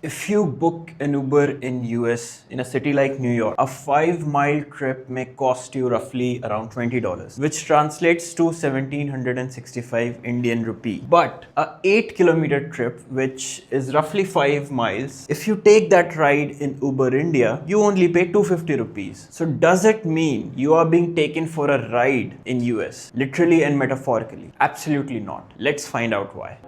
If you book an Uber in US in a city like New York, a 5-mile trip may cost you roughly around $20, which translates to 1765 Indian rupee. But a 8-kilometer trip, which is roughly 5 miles, if you take that ride in Uber India, you only pay 250 rupees. So does it mean you are being taken for a ride in US, literally and metaphorically? Absolutely not. Let's find out why.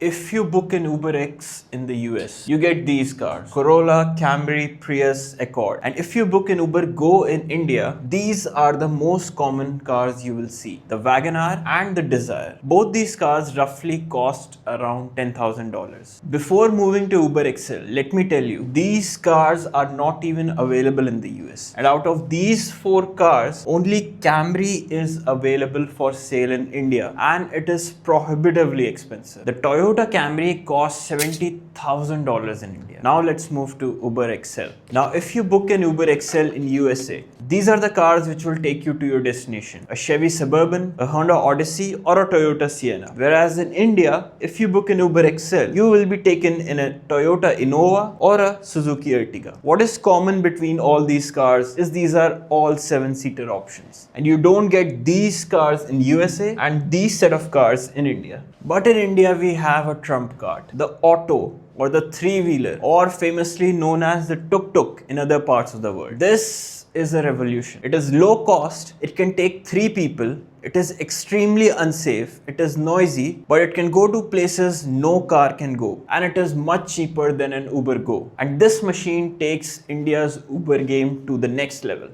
If you book an Uber X in the US, you get these cars: Corolla, Camry, Prius, Accord. And if you book an Uber Go in India, these are the most common cars you will see: the Wagon and the Dzire. Both these cars roughly cost around $10,000. Before moving to Uber XL, let me tell you, these cars are not even available in the US. And out of these 4 cars, only Camry is available for sale in India, and it is prohibitively expensive. The Toyota Camry costs $70,000 in India. Now let's move to Uber XL. Now if you book an Uber XL in USA, these are the cars which will take you to your destination: a Chevy Suburban, a Honda Odyssey, or a Toyota Sienna. Whereas in India, if you book an Uber XL, you will be taken in a Toyota Innova or a Suzuki Ertiga. What is common between all these cars is these are all 7-seater options. And you don't get these cars in USA and these set of cars in India. But in India, we have a trump card: the auto, or the 3-wheeler, or famously known as the tuk-tuk in other parts of the world. This is a revolution. It is low cost, it can take 3 people, it is extremely unsafe, it is noisy, but it can go to places no car can go, and it is much cheaper than an Uber Go. And this machine takes India's Uber game to the next level.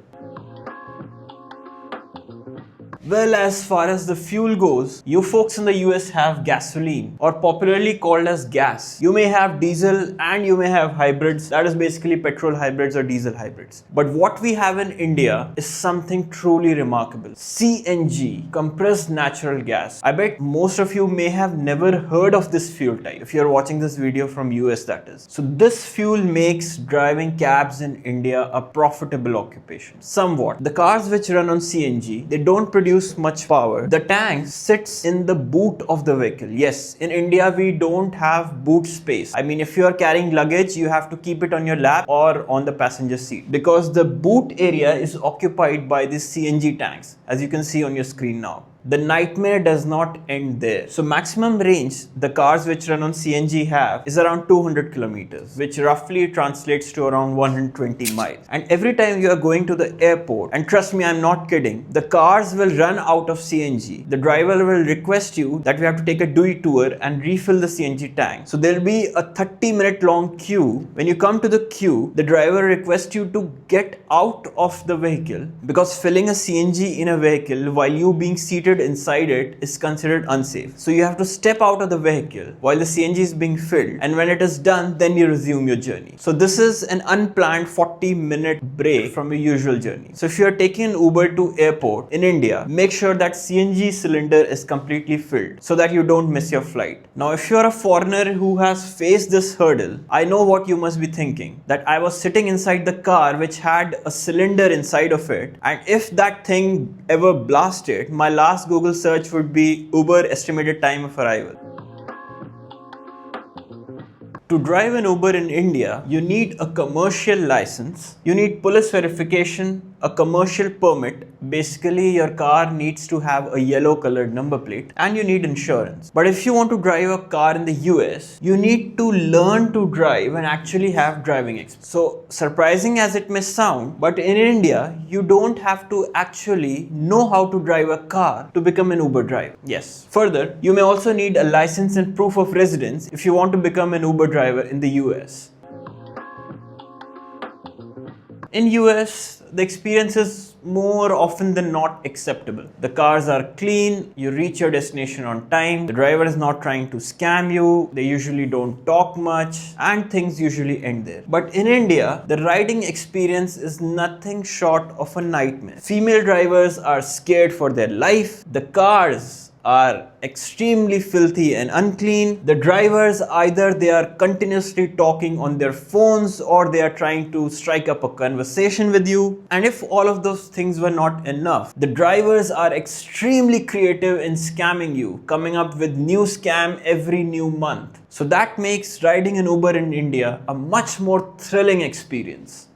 Well, as far as the fuel goes, you folks in the US have gasoline, or popularly called as gas. You may have diesel and you may have hybrids, that is basically petrol hybrids or diesel hybrids. But what we have in India is something truly remarkable: CNG, compressed natural gas. I bet most of you may have never heard of this fuel type, if you're watching this video from US, that is. So this fuel makes driving cabs in India a profitable occupation. Somewhat. The cars which run on CNG, they don't produce much power. The tank sits in the boot of the vehicle. Yes, in India we don't have boot space. I mean, if you are carrying luggage, you have to keep it on your lap or on the passenger seat, because the boot area is occupied by these CNG tanks, as you can see on your screen now. The nightmare does not end there. So maximum range the cars which run on CNG have is around 200 kilometers, which roughly translates to around 120 miles. And every time you are going to the airport, and trust me, I'm not kidding, the cars will run out of CNG. The driver will request you that we have to take a detour and refill the CNG tank. So there will be a 30-minute long queue. When you come to the queue, the driver requests you to get out of the vehicle, because filling a CNG in a vehicle while you being seated inside it is considered unsafe. So you have to step out of the vehicle while the CNG is being filled, and when it is done, then you resume your journey. So this is an unplanned 40-minute break from your usual journey. So if you are taking an Uber to airport in India, make sure that CNG cylinder is completely filled so that you don't miss your flight. Now if you are a foreigner who has faced this hurdle, I know what you must be thinking: that I was sitting inside the car which had a cylinder inside of it, and if that thing ever blasted, my last Google search would be Uber estimated time of arrival. To drive an Uber in India, you need a commercial license, you need police verification, a commercial permit. Basically, your car needs to have a yellow colored number plate, and you need insurance. But if you want to drive a car in the US, you need to learn to drive and actually have driving experience. So surprising as it may sound, but in India, you don't have to actually know how to drive a car to become an Uber driver. Yes. Further, you may also need a license and proof of residence if you want to become an Uber driver in the US. In US, the experience is more often than not acceptable. The cars are clean, you reach your destination on time, the driver is not trying to scam you, they usually don't talk much, and things usually end there. But in India, the riding experience is nothing short of a nightmare. Female drivers are scared for their life, the cars are extremely filthy and unclean. The drivers, either they are continuously talking on their phones or they are trying to strike up a conversation with you. And if all of those things were not enough, the drivers are extremely creative in scamming you, coming up with new scam every new month. So that makes riding an Uber in India a much more thrilling experience.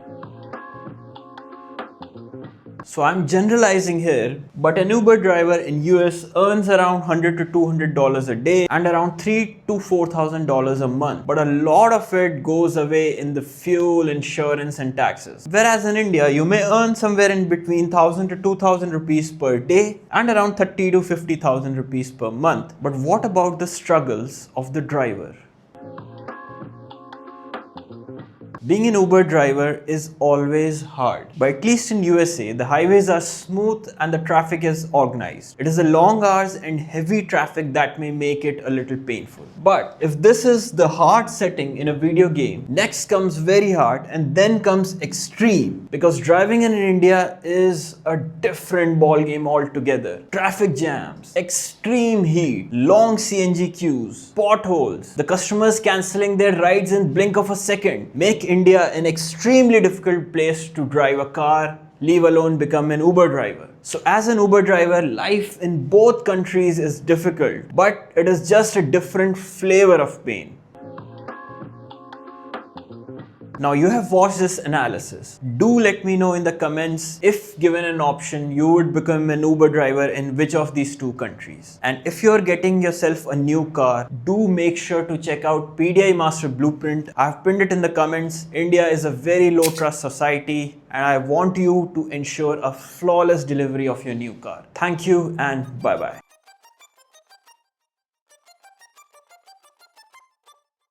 So I'm generalizing here, but an Uber driver in US earns around $100 to $200 a day and around $3,000 to $4,000 a month. But a lot of it goes away in the fuel, insurance and taxes. Whereas in India, you may earn somewhere in between 1,000 to 2,000 rupees per day and around 30 to 50,000 rupees per month. But what about the struggles of the driver? Being an Uber driver is always hard, but at least in USA, the highways are smooth and the traffic is organized. It is the long hours and heavy traffic that may make it a little painful. But if this is the hard setting in a video game, next comes very hard and then comes extreme, because driving in India is a different ball game altogether. Traffic jams, extreme heat, long CNG queues, potholes, the customers cancelling their rides in blink of a second make India an extremely difficult place to drive a car, leave alone become an Uber driver. So as an Uber driver, life in both countries is difficult, but it is just a different flavor of pain. Now you have watched this analysis. Do let me know in the comments if given an option you would become an Uber driver in which of these two countries. And if you're getting yourself a new car, do make sure to check out PDI Master Blueprint. I've pinned it in the comments. India is a very low trust society and I want you to ensure a flawless delivery of your new car. Thank you and bye bye.